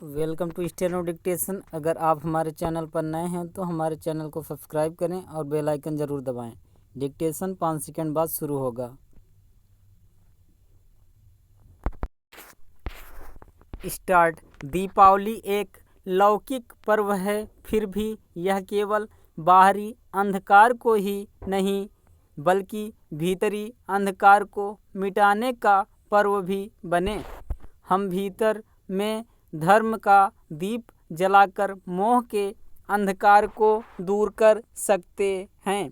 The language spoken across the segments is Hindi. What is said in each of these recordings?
Welcome to steno dictation. अगर आप हमारे चैनल पर नए हैं तो हमारे चैनल को सब्सक्राइब करें और बेल आइकन ज़रूर दबाएं। डिक्टेशन 5 सेकंड बाद शुरू होगा। स्टार्ट। दीपावली एक लौकिक पर्व है, फिर भी यह केवल बाहरी अंधकार को ही नहीं बल्कि भीतरी अंधकार को मिटाने का पर्व भी बने। हम भीतर में धर्म का दीप जलाकर मोह के अंधकार को दूर कर सकते हैं।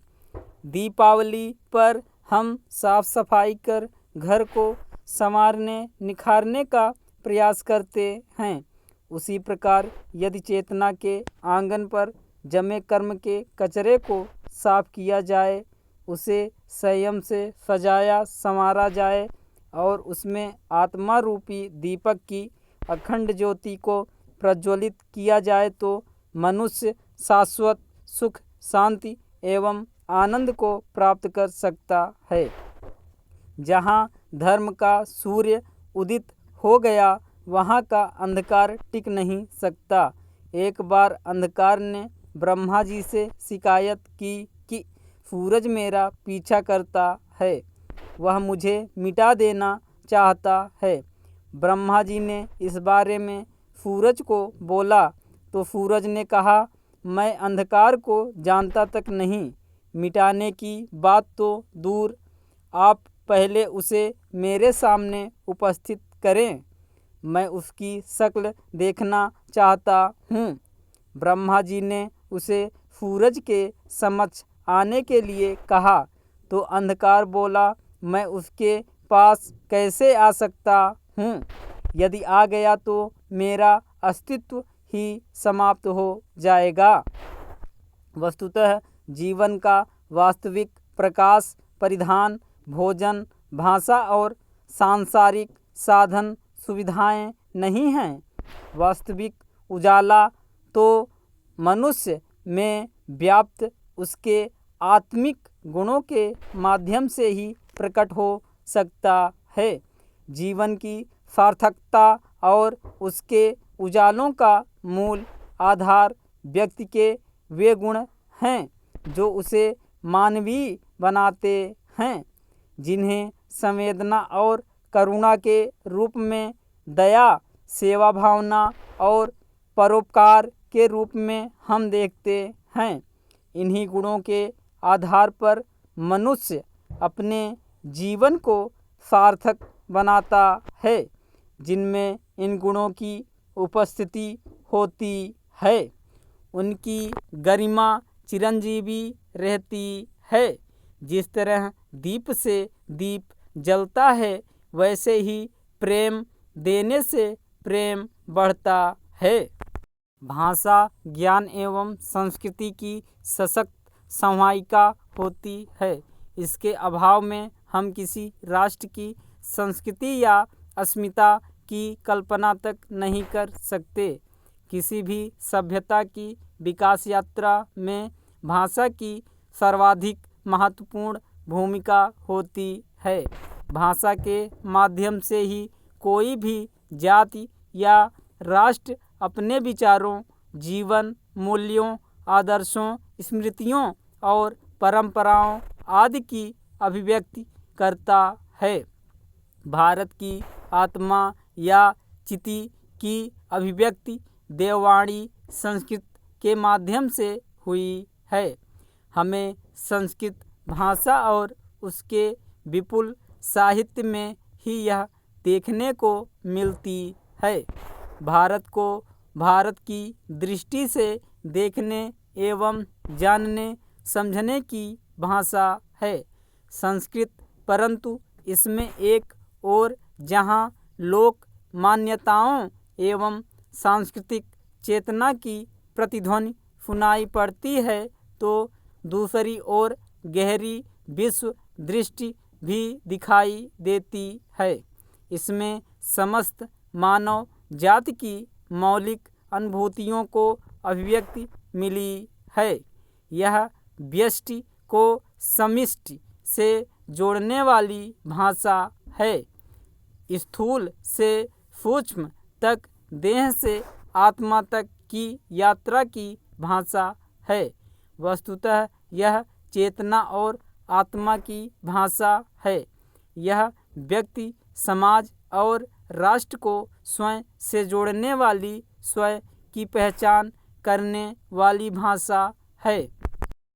दीपावली पर हम साफ सफाई कर घर को संवारने निखारने का प्रयास करते हैं। उसी प्रकार यदि चेतना के आंगन पर जमे कर्म के कचरे को साफ किया जाए, उसे संयम से सजाया संवारा जाए और उसमें आत्मा रूपी दीपक की अखंड ज्योति को प्रज्वलित किया जाए तो मनुष्य शाश्वत सुख, शांति एवं आनंद को प्राप्त कर सकता है। जहाँ धर्म का सूर्य उदित हो गया, वहाँ का अंधकार टिक नहीं सकता। एक बार अंधकार ने ब्रह्मा जी से शिकायत की कि सूरज मेरा पीछा करता है, वह मुझे मिटा देना चाहता है। ब्रह्मा जी ने इस बारे में सूरज को बोला तो सूरज ने कहा, मैं अंधकार को जानता तक नहीं, मिटाने की बात तो दूर, आप पहले उसे मेरे सामने उपस्थित करें, मैं उसकी शक्ल देखना चाहता हूँ। ब्रह्मा जी ने उसे सूरज के समक्ष आने के लिए कहा तो अंधकार बोला, मैं उसके पास कैसे आ सकता हूँ? यदि आ गया तो मेरा अस्तित्व ही समाप्त हो जाएगा। वस्तुतः जीवन का वास्तविक प्रकाश परिधान, भोजन, भाषा और सांसारिक साधन सुविधाएं नहीं हैं। वास्तविक उजाला तो मनुष्य में व्याप्त उसके आत्मिक गुणों के माध्यम से ही प्रकट हो सकता है। जीवन की सार्थकता और उसके उजालों का मूल आधार व्यक्ति के वे गुण हैं जो उसे मानवीय बनाते हैं, जिन्हें संवेदना और करुणा के रूप में, दया, सेवा भावना और परोपकार के रूप में हम देखते हैं। इन्हीं गुणों के आधार पर मनुष्य अपने जीवन को सार्थक बनाता है। जिनमें इन गुणों की उपस्थिति होती है, उनकी गरिमा चिरंजीवी रहती है। जिस तरह दीप से दीप जलता है, वैसे ही प्रेम देने से प्रेम बढ़ता है। भाषा ज्ञान एवं संस्कृति की सशक्त संवाहिका होती है। इसके अभाव में हम किसी राष्ट्र की संस्कृति या अस्मिता की कल्पना तक नहीं कर सकते। किसी भी सभ्यता की विकास यात्रा में भाषा की सर्वाधिक महत्वपूर्ण भूमिका होती है। भाषा के माध्यम से ही कोई भी जाति या राष्ट्र अपने विचारों, जीवन मूल्यों, आदर्शों, स्मृतियों और परंपराओं आदि की अभिव्यक्ति करता है। भारत की आत्मा या चिति की अभिव्यक्ति देववाणी संस्कृत के माध्यम से हुई है। हमें संस्कृत भाषा और उसके विपुल साहित्य में ही यह देखने को मिलती है। भारत को भारत की दृष्टि से देखने एवं जानने समझने की भाषा है संस्कृत, परंतु इसमें एक और जहाँ लोक मान्यताओं एवं सांस्कृतिक चेतना की प्रतिध्वनि सुनाई पड़ती है, तो दूसरी ओर गहरी विश्व दृष्टि भी दिखाई देती है। इसमें समस्त मानव जाति की मौलिक अनुभूतियों को अभिव्यक्ति मिली है। यह व्यष्टि को समष्टि से जोड़ने वाली भाषा है। स्थूल से सूक्ष्म तक, देह से आत्मा तक की यात्रा की भाषा है। वस्तुतः यह चेतना और आत्मा की भाषा है। यह व्यक्ति, समाज और राष्ट्र को स्वयं से जोड़ने वाली, स्वयं की पहचान करने वाली भाषा है।